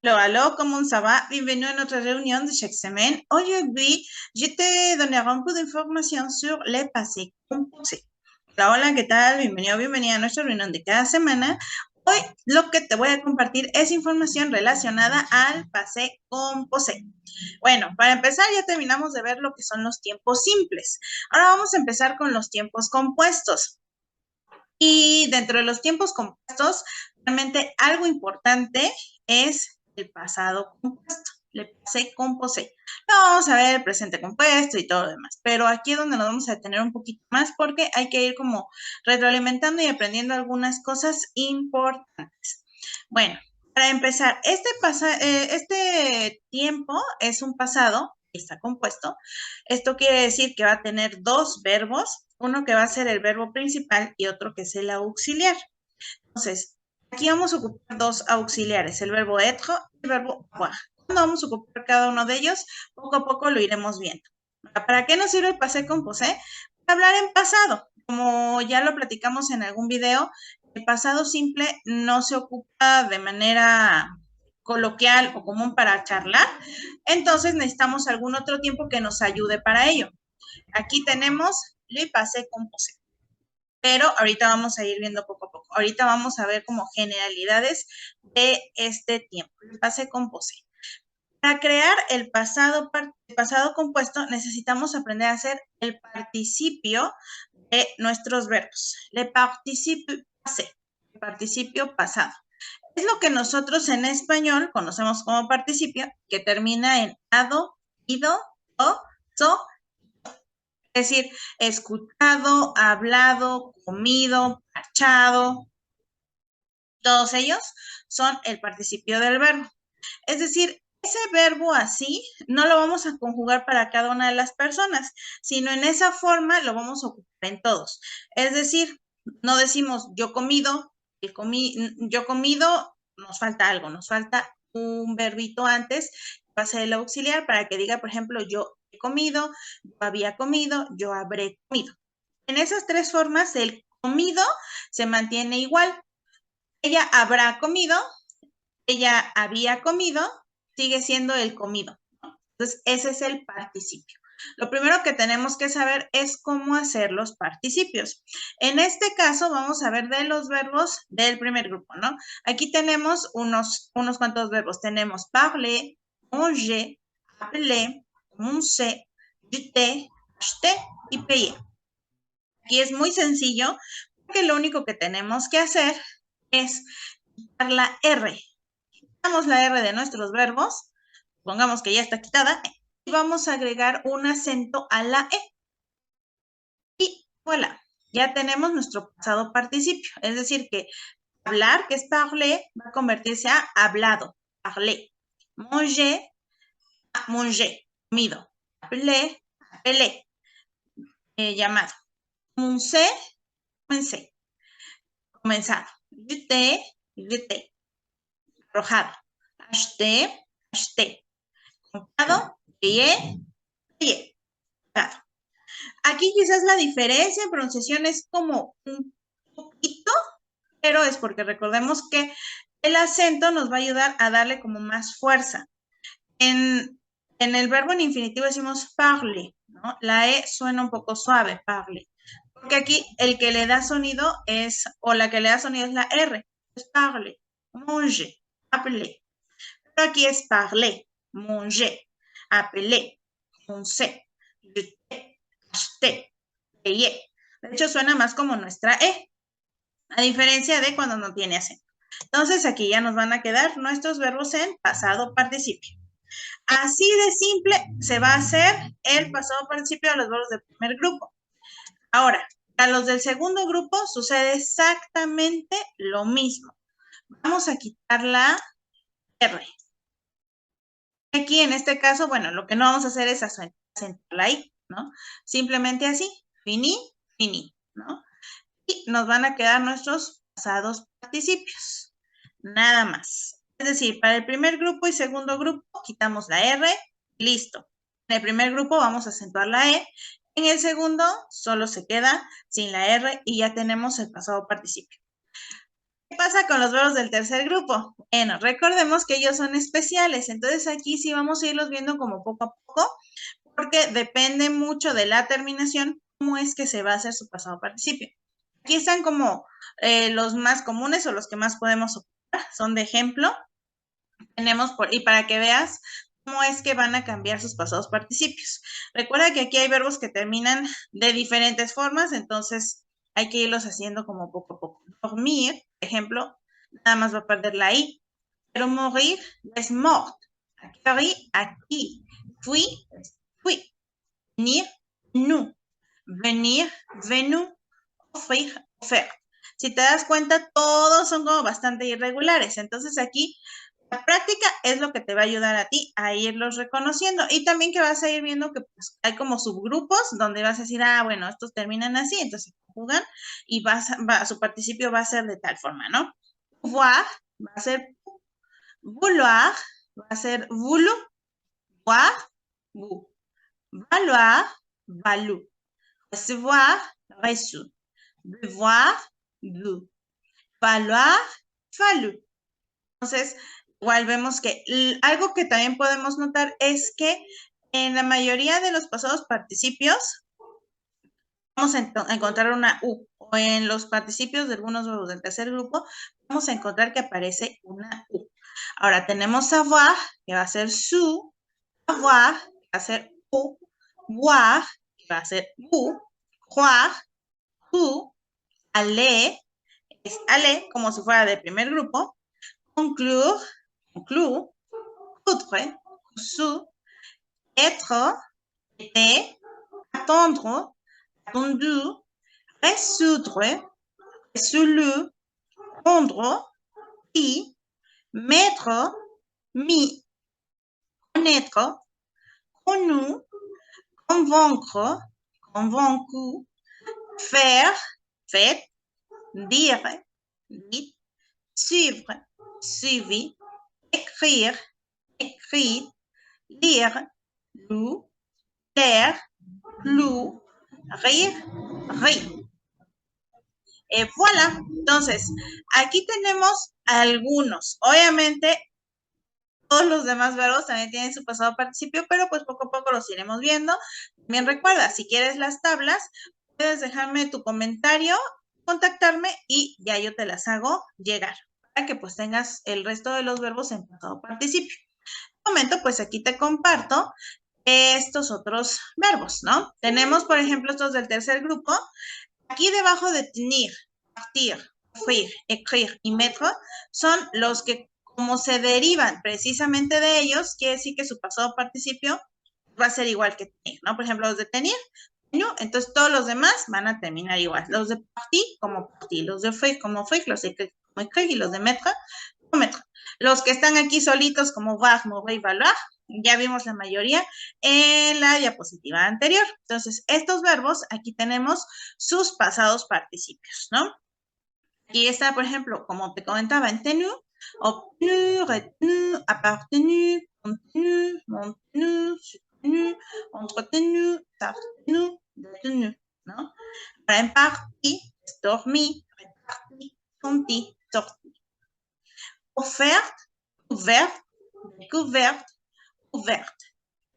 Alors, comment ça va? Bienvenue à notre réunion de chaque semaine. Aujourd'hui, je te donnerai un peu d'información sur les passés composés. Hola, ¿qué tal? Bienvenido, bienvenida a nuestra reunión de cada semana. Hoy lo que te voy a compartir es información relacionada al passé composé. Bueno, para empezar ya terminamos de ver lo que son los tiempos simples. Ahora vamos a empezar con los tiempos compuestos. Y dentro de los tiempos compuestos, realmente algo importante es el pasado compuesto. Le pasé composé. No vamos a ver el presente compuesto y todo lo demás, pero aquí es donde nos vamos a detener un poquito más porque hay que ir como retroalimentando y aprendiendo algunas cosas importantes. Bueno, para empezar, este tiempo es un pasado, está compuesto. Esto quiere decir que va a tener dos verbos, uno que va a ser el verbo principal y otro que es el auxiliar. Entonces, aquí vamos a ocupar dos auxiliares, el verbo être y el verbo avoir. ¿Cuándo vamos a ocupar cada uno de ellos? Poco a poco lo iremos viendo. ¿Para qué nos sirve el passé composé? Para hablar en pasado. Como ya lo platicamos en algún video, el pasado simple no se ocupa de manera coloquial o común para charlar, entonces necesitamos algún otro tiempo que nos ayude para ello. Aquí tenemos le passé composé, pero ahorita vamos a ir viendo poco a poco. Ahorita vamos a ver como generalidades de este tiempo, le passé composé. Para crear el pasado compuesto necesitamos aprender a hacer el participio de nuestros verbos. Le participe passé, el participio pasado. Es lo que nosotros en español conocemos como participio, que termina en ado, ido, o, so. Es decir, escuchado, hablado, comido, marchado. Todos ellos son el participio del verbo. Es decir, ese verbo así no lo vamos a conjugar para cada una de las personas, sino en esa forma lo vamos a ocupar en todos. Es decir, no decimos yo comido, yo comido, nos falta algo, nos falta un verbito antes, va a ser el auxiliar para que diga, por ejemplo, yo he comido, yo había comido, yo habré comido. En esas tres formas, el comido se mantiene igual. Ella habrá comido, ella había comido, sigue siendo el comido, ¿no? Entonces, ese es el participio. Lo primero que tenemos que saber es cómo hacer los participios. En este caso, vamos a ver de los verbos del primer grupo, ¿no? Aquí tenemos unos cuantos verbos. Tenemos parler, manger, appeler, prononcer, jeter, acheter y payer. Aquí es muy sencillo porque lo único que tenemos que hacer es quitar la R. Quitamos la R de nuestros verbos, pongamos que ya está quitada, y vamos a agregar un acento a la E. Y voilà, ya tenemos nuestro pasado participio. Es decir, que hablar, que es parler, va a convertirse a hablado, parler. Manger, manger, comido. Appeler, appelé, llamado. Commencer, comencé, comenzado. Jeter, jeté, arrojado. Acheter, acheté. Comprado, payé, payé. Pagado. Aquí quizás la diferencia en pronunciación es como un poquito, pero es porque recordemos que el acento nos va a ayudar a darle como más fuerza. En el verbo en infinitivo decimos parler, ¿no? La E suena un poco suave, parler. Porque aquí el que le da sonido es, o la que le da sonido es la R. Es parler, manger, appeler. Pero aquí es parler, manger, appeler, prononcer, jeter, acheter, payer. De hecho, suena más como nuestra E, a diferencia de cuando no tiene acento. Entonces, aquí ya nos van a quedar nuestros verbos en pasado participio. Así de simple se va a hacer el pasado participio de los verbos del primer grupo. Ahora, para los del segundo grupo sucede exactamente lo mismo. Vamos a quitar la R. Aquí en este caso, bueno, lo que no vamos a hacer es acentuarla ahí, ¿no? Simplemente así, fini, fini, ¿no? Y nos van a quedar nuestros pasados participios. Nada más. Es decir, para el primer grupo y segundo grupo quitamos la R, listo. En el primer grupo vamos a acentuar la E, en el segundo solo se queda sin la R y ya tenemos el pasado participio. ¿Qué pasa con los verbos del tercer grupo? Bueno, recordemos que ellos son especiales, entonces aquí sí vamos a irlos viendo como poco a poco, porque depende mucho de la terminación, cómo es que se va a hacer su pasado participio. Aquí están como los más comunes o los que más podemos ocupar, son de ejemplo. Tenemos y para que veas cómo es que van a cambiar sus pasados participios. Recuerda que aquí hay verbos que terminan de diferentes formas, entonces hay que irlos haciendo como poco a poco. Dormir, por ejemplo, nada más va a perder la I, pero morir es mort. Acquérir, aquí. Fui, fui. Venir, nous. Venir, venu. Offrir, offert. Si te das cuenta, todos son como bastante irregulares. Entonces aquí la práctica es lo que te va a ayudar a ti a irlos reconociendo y también que vas a ir viendo que pues, hay como subgrupos donde vas a decir, ah, bueno, estos terminan así, entonces juegan y su participio va a ser de tal forma, ¿no? Pouvoir va a ser vouloir, va a ser voulu, voir, vous. Valoir, valu. Recevoir, reçu. Devoir, vu. Valoir, fallu. Entonces, igual vemos que algo que también podemos notar es que en la mayoría de los pasados participios vamos a encontrar una U, o en los participios de algunos verbos del tercer grupo vamos a encontrar que aparece una U. Ahora tenemos savoir, que va a ser su, avoir, que va a ser U, voir, que va a ser U, croire, tu, aller, es aller, como si fuera del primer grupo, conclure, conclure, coudre, cousu, être, était, attendre, attendu, résoudre, résolu, rendre, pris, mettre, mis, connaître, connu, convaincre, convaincu, faire, fait, dire, dit, suivre, suivi, écrire, écrit, lire, lu, plaire, plu, rire, ri. Voilà. Entonces, aquí tenemos algunos. Obviamente, todos los demás verbos también tienen su pasado participio, pero pues poco a poco los iremos viendo. También recuerda, si quieres las tablas, puedes dejarme tu comentario, contactarme y ya yo te las hago llegar para que pues tengas el resto de los verbos en pasado participio. En momento, pues aquí te comparto estos otros verbos, ¿no? Tenemos, por ejemplo, estos del tercer grupo. Aquí debajo de tenir, partir, offrir, écrire y mettre son los que, como se derivan precisamente de ellos, quiere decir que su pasado participio va a ser igual que tenir, ¿no? Por ejemplo, los de tenir, entonces todos los demás van a terminar igual. Los de partir, como partir, los de offrir, como offrir, los de écrire, como écrire, y los de mettre, como mettre. Los que están aquí solitos, como voir, mourir, valoir, ya vimos la mayoría en la diapositiva anterior. Entonces, estos verbos, aquí tenemos sus pasados participios, ¿no? Aquí está, por ejemplo, como te comentaba, en tenu, obtenu, retenu, appartenu, contenu, montenu, soutenu, entretenu, sartenu, detenu, ¿no? Para en parti, dormi, reparti, senti, sorti. Offerte, ouverte, découverte, ouverte,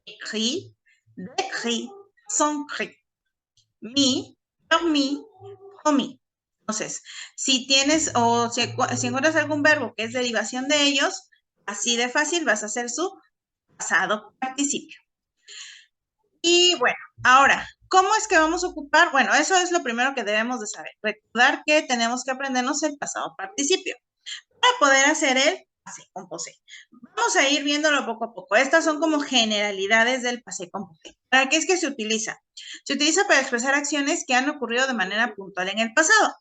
écrit, décrit, sans cri, mis, dormi, promis. Entonces, si tienes o si encuentras algún verbo que es derivación de ellos, así de fácil vas a hacer su pasado participio. Y bueno, ahora, ¿cómo es que vamos a ocupar? Bueno, eso es lo primero que debemos de saber. Recordar que tenemos que aprendernos el pasado participio para poder hacer el passé composé. Vamos a ir viéndolo poco a poco. Estas son como generalidades del passé composé. ¿Para qué es que se utiliza? Se utiliza para expresar acciones que han ocurrido de manera puntual en el pasado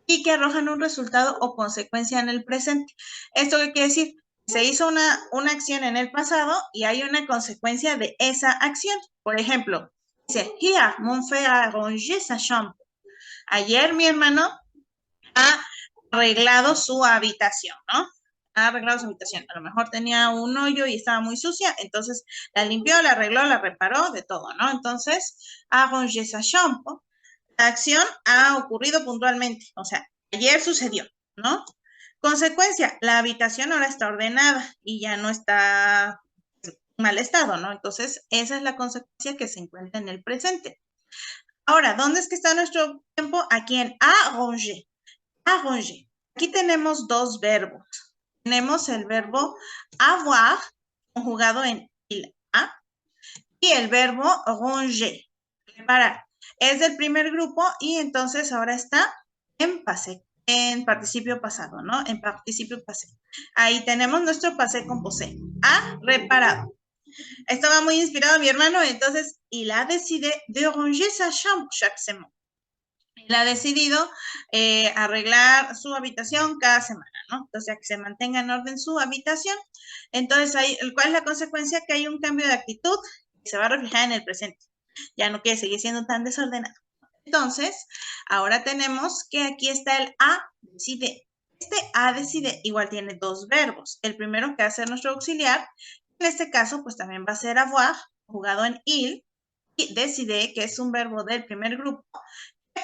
y que arrojan un resultado o consecuencia en el presente. ¿Esto qué quiere decir? Se hizo una acción en el pasado y hay una consecuencia de esa acción. Por ejemplo, dice, here, mon frère a rangé sa chambre. Ayer mi hermano ha arreglado su habitación, ¿no? Ha arreglado su habitación. A lo mejor tenía un hoyo y estaba muy sucia, entonces la limpió, la arregló, la reparó, de todo, ¿no? Entonces, a rangé sa chambre. La acción ha ocurrido puntualmente, o sea, ayer sucedió, ¿no? Consecuencia, la habitación ahora está ordenada y ya no está en mal estado, ¿no? Entonces, esa es la consecuencia que se encuentra en el presente. Ahora, ¿dónde es que está nuestro tiempo? Aquí en arranger. Arranger. Aquí tenemos dos verbos. Tenemos el verbo avoir, conjugado en il a, y el verbo ranger, preparar. Es del primer grupo y entonces ahora está en passé, en participio pasado, ¿no? En participio passé. Ahí tenemos nuestro passé composé. Ha reparado. Estaba muy inspirado mi hermano, entonces, il a décidé de ranger sa chambre chaque semaine. Él ha decidido arreglar su habitación cada semana, ¿no? Entonces, que se mantenga en orden su habitación. Entonces, ahí, ¿cuál es la consecuencia? Que hay un cambio de actitud que se va a reflejar en el presente. Ya no quiere seguir siendo tan desordenado. Entonces, ahora tenemos que aquí está el a decide. Este a decide igual tiene dos verbos. El primero que va a ser nuestro auxiliar, en este caso, pues también va a ser avoir, jugado en il, y decide, que es un verbo del primer grupo,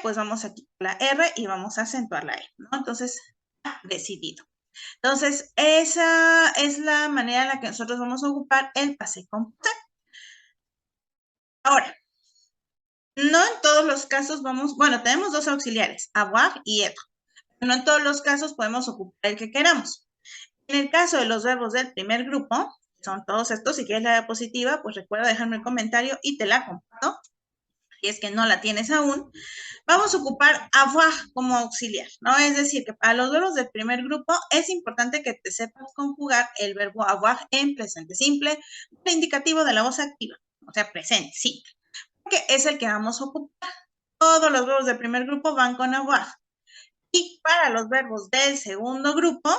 pues vamos a quitar la R y vamos a acentuar la E, ¿no? Entonces, decidido. Entonces, esa es la manera en la que nosotros vamos a ocupar el passé composé. Ahora, no en todos los casos vamos, bueno, tenemos dos auxiliares, avoir y être. No en todos los casos podemos ocupar el que queramos. En el caso de los verbos del primer grupo, son todos estos, si quieres la diapositiva, pues recuerda dejarme un comentario y te la comparto. Si es que no la tienes aún, vamos a ocupar avoir como auxiliar, ¿no? Es decir, que para los verbos del primer grupo es importante que te sepas conjugar el verbo avoir en presente simple, el indicativo de la voz activa, o sea, presente simple, porque es el que vamos a ocupar. Todos los verbos del primer grupo van con avoir. Y para los verbos del segundo grupo,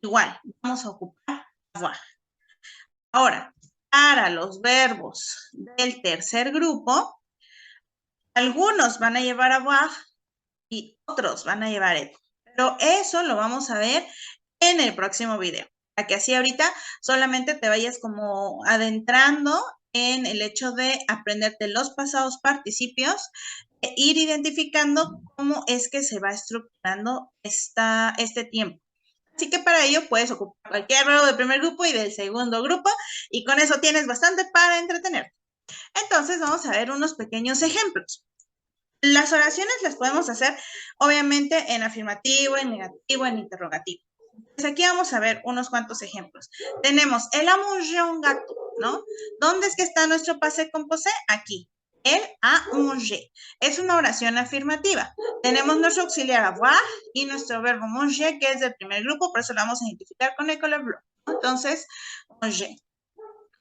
igual, vamos a ocupar avoir. Ahora, para los verbos del tercer grupo, algunos van a llevar avoir y otros van a llevar être. Pero eso lo vamos a ver en el próximo video. Para que así ahorita solamente te vayas como adentrando en el hecho de aprenderte los pasados participios e ir identificando cómo es que se va estructurando este tiempo. Así que para ello puedes ocupar cualquier verbo del primer grupo y del segundo grupo y con eso tienes bastante para entretener. Entonces vamos a ver unos pequeños ejemplos. Las oraciones las podemos hacer, obviamente, en afirmativo, en negativo, en interrogativo. Pues aquí vamos a ver unos cuantos ejemplos. Tenemos, el a mangé un gato, ¿no? ¿Dónde es que está nuestro passé composé? Aquí. El a mangé. Es una oración afirmativa. Tenemos nuestro auxiliar avoir y nuestro verbo manger, que es del primer grupo, por eso lo vamos a identificar con el color blanco. Entonces, manger.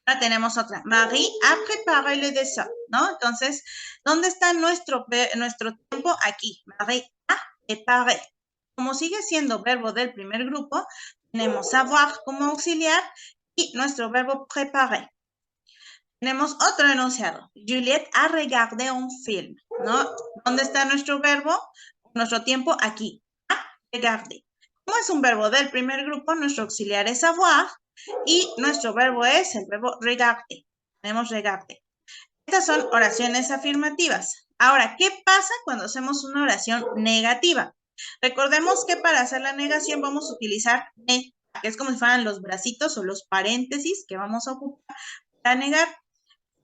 Ahora tenemos otra. Marie a préparé le dessin, ¿no? Entonces, ¿dónde está nuestro tiempo? Aquí. Marie a préparé. Como sigue siendo verbo del primer grupo, tenemos avoir como auxiliar y nuestro verbo préparer. Tenemos otro enunciado. Juliette a regardé un film, ¿no? ¿Dónde está nuestro verbo? Nuestro tiempo aquí. A regarder. Como es un verbo del primer grupo, nuestro auxiliar es avoir y nuestro verbo es el verbo regarder. Tenemos regarder. Estas son oraciones afirmativas. Ahora, ¿qué pasa cuando hacemos una oración negativa? Recordemos que para hacer la negación vamos a utilizar ne, que es como si fueran los bracitos o los paréntesis que vamos a ocupar para negar.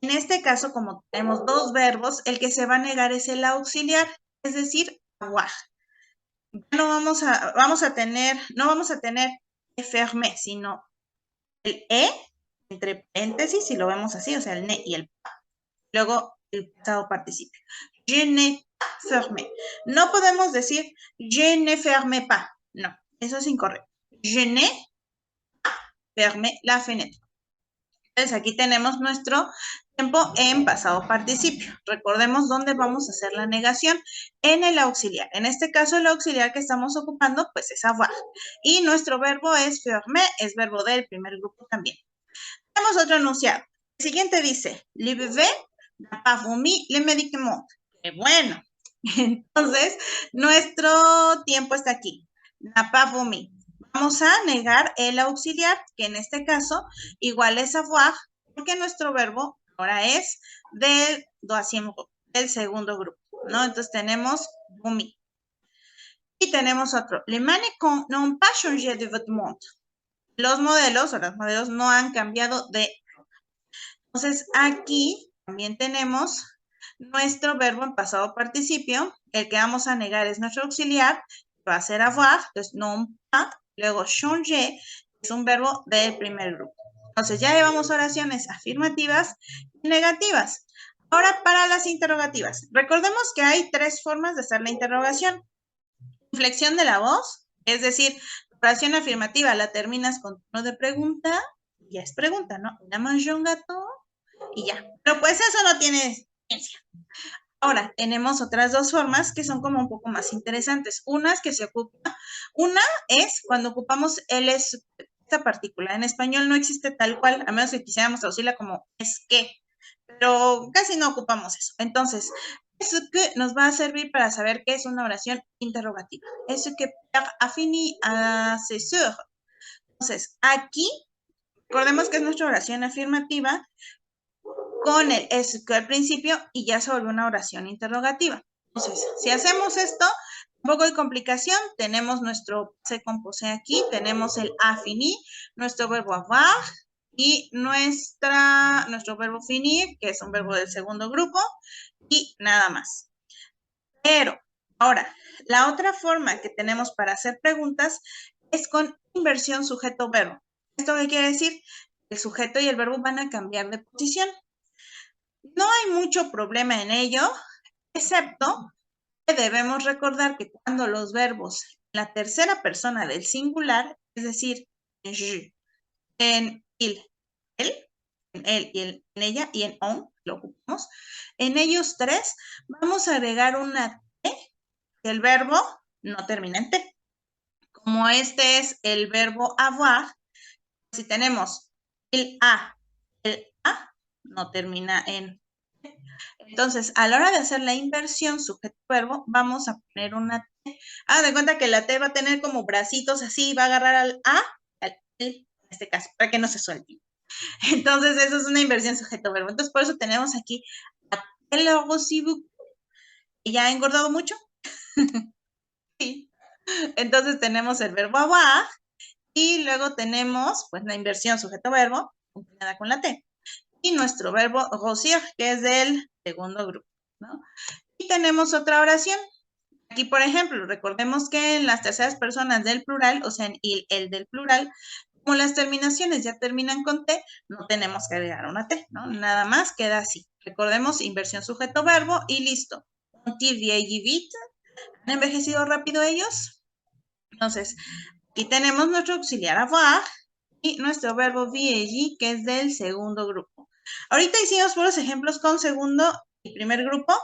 En este caso, como tenemos dos verbos, el que se va a negar es el auxiliar, es decir, avoir. No vamos a tener fermé, sino el e entre paréntesis, si lo vemos así, o sea, el ne y el pa. Luego el pasado participio. Je n'ai pas fermé. No podemos decir je ne fermé pas. No, eso es incorrecto. Je n'ai pas fermé la fenêtre. Entonces aquí tenemos nuestro tiempo en pasado participio. Recordemos dónde vamos a hacer la negación en el auxiliar. En este caso el auxiliar que estamos ocupando pues es avoir. Y nuestro verbo es fermer, es verbo del primer grupo también. Tenemos otro enunciado. El siguiente dice, le bébé n'a pas vomi le médicament. ¡Qué bueno! Entonces, nuestro tiempo está aquí. N'a pas vomi. Vamos a negar el auxiliar, que en este caso igual es avoir, porque nuestro verbo ahora es del segundo grupo, ¿no? Entonces tenemos vomi. Y tenemos otro. Les mannequins n'ont pas changé de vêtements. Los modelos o las modelos no han cambiado de ropa. Entonces, aquí también tenemos nuestro verbo en pasado participio. El que vamos a negar es nuestro auxiliar, va a ser avoir, entonces non pas, luego changer, es un verbo del primer grupo. Entonces, ya llevamos oraciones afirmativas y negativas. Ahora, para las interrogativas. Recordemos que hay 3 formas de hacer la interrogación. Inflexión de la voz, es decir, oración afirmativa la terminas con tono de pregunta, ya es pregunta, ¿no? ¿La mangió un gato? Y ya. Pero pues eso no tiene ciencia. Ahora, tenemos otras 2 formas que son como un poco más interesantes. Una es cuando ocupamos el es, esta partícula. En español no existe tal cual, a menos que quisiéramos traducirla como es que, pero casi no ocupamos eso. Entonces, eso que nos va a servir para saber qué es una oración interrogativa. Eso que a fini a cesur. Entonces, aquí, recordemos que es nuestra oración afirmativa con el es que al principio y ya se volvió una oración interrogativa. Entonces, si hacemos esto, un poco de complicación, tenemos nuestro se compose aquí, tenemos el a finir, nuestro verbo avoir y nuestro verbo finir, que es un verbo del segundo grupo, y nada más. Pero, ahora, la otra forma que tenemos para hacer preguntas es con inversión sujeto-verbo. ¿Esto qué quiere decir? El sujeto y el verbo van a cambiar de posición. No hay mucho problema en ello, excepto que debemos recordar que cuando los verbos en la tercera persona del singular, es decir, en je, en il, él, en él y en ella y en on, lo ocupamos, en ellos 3 vamos a agregar una T, que el verbo no termina en T. Como este es el verbo avoir, si tenemos el A no termina en T. Entonces, a la hora de hacer la inversión sujeto-verbo, vamos a poner una T. Hagan de cuenta que la T va a tener como bracitos así, va a agarrar al A, al en este caso, para que no se suelte. Entonces, eso es una inversión sujeto-verbo. Entonces, por eso tenemos aquí el y ya ha engordado mucho. Sí. Entonces, tenemos el verbo avoir y luego tenemos, pues, la inversión sujeto-verbo, acompañada con la T. Y nuestro verbo rocier, que es del segundo grupo, ¿no? Y tenemos otra oración. Aquí, por ejemplo, recordemos que en las terceras personas del plural, o sea, en el del plural, como las terminaciones ya terminan con T, no tenemos que agregar una T, ¿no? Nada más queda así. Recordemos inversión sujeto-verbo y listo. Ont-ils vieilli vite? ¿Han envejecido rápido ellos? Entonces, aquí tenemos nuestro auxiliar avoir y nuestro verbo vieillir, que es del segundo grupo. Ahorita hicimos puros ejemplos con segundo y primer grupo,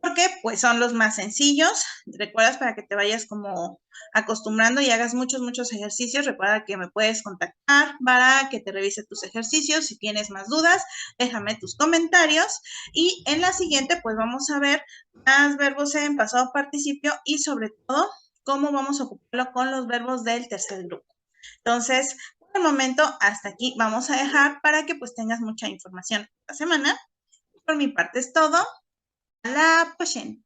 porque pues son los más sencillos. Recuerdas para que te vayas como acostumbrando y hagas muchos ejercicios. Recuerda que me puedes contactar para que te revise tus ejercicios. Si tienes más dudas, déjame tus comentarios. Y en la siguiente, pues vamos a ver más verbos en pasado participio y sobre todo cómo vamos a ocuparlo con los verbos del tercer grupo. Entonces, por el momento, hasta aquí vamos a dejar para que pues tengas mucha información esta semana. Por mi parte es todo. À la prochaine.